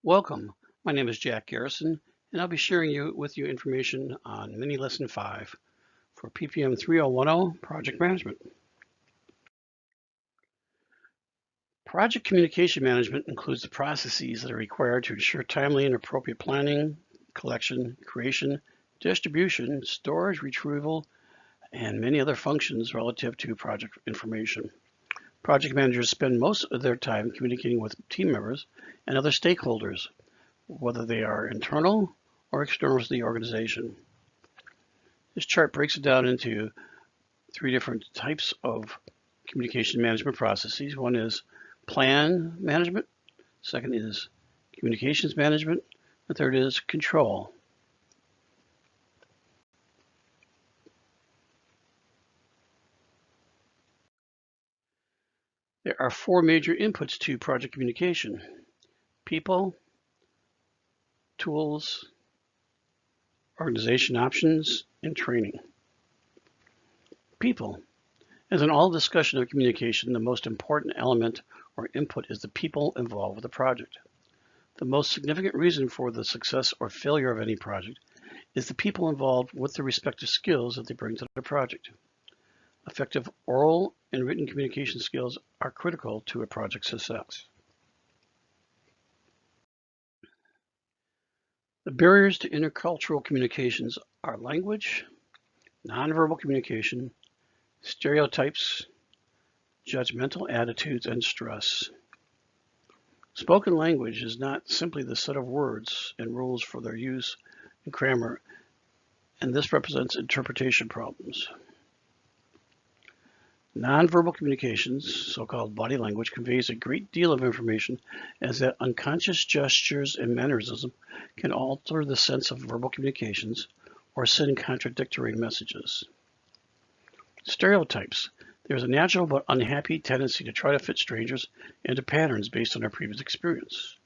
Welcome. My name is Jack Garrison, and I'll be sharing with you information on mini lesson 5 for PPM 3010 project management. Project communication management includes the processes that are required to ensure timely and appropriate planning, collection, creation, distribution, storage, retrieval, and many other functions relative to project information. Project managers spend most of their time communicating with team members and other stakeholders, whether they are internal or external to the organization. This chart breaks it down into 3 different types of communication management processes. One is plan management, second is communications management, the third is control. There are 4 major inputs to project communication: people, tools, organization options, and training. People. As in all discussion of communication, the most important element or input is the people involved with the project. The most significant reason for the success or failure of any project is the people involved with the respective skills that they bring to the project. Effective oral and written communication skills are critical to a project's success. The barriers to intercultural communications are language, nonverbal communication, stereotypes, judgmental attitudes, and stress. Spoken language is not simply the set of words and rules for their use and grammar, and this represents interpretation problems. Nonverbal communications, so-called body language, conveys a great deal of information, as that unconscious gestures and mannerisms can alter the sense of verbal communications or send contradictory messages. Stereotypes. There's a natural but unhappy tendency to try to fit strangers into patterns based on their previous experience.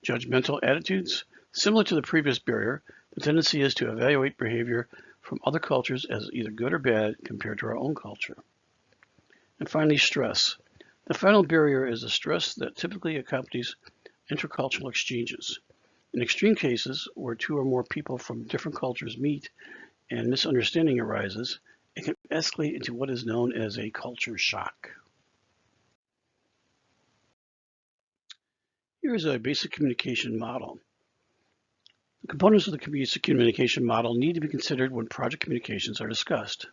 Judgmental attitudes. Similar to the previous barrier, the tendency is to evaluate behavior from other cultures as either good or bad compared to our own culture. And finally, stress. The final barrier is the stress that typically accompanies intercultural exchanges. In extreme cases, where 2 or more people from different cultures meet and misunderstanding arises, it can escalate into what is known as a culture shock. Here's a basic communication model. The components of the basic communication model need to be considered when project communications are discussed.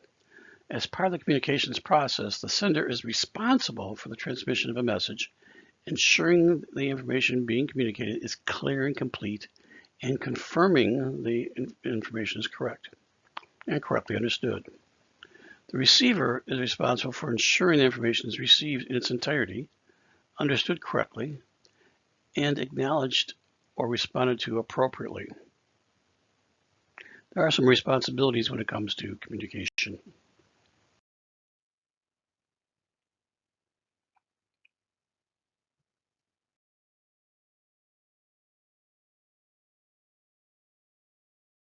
As part of the communications process, the sender is responsible for the transmission of a message, ensuring the information being communicated is clear and complete, and confirming the information is correct and correctly understood. The receiver is responsible for ensuring the information is received in its entirety, understood correctly, and acknowledged or responded to appropriately. There are some responsibilities when it comes to communication.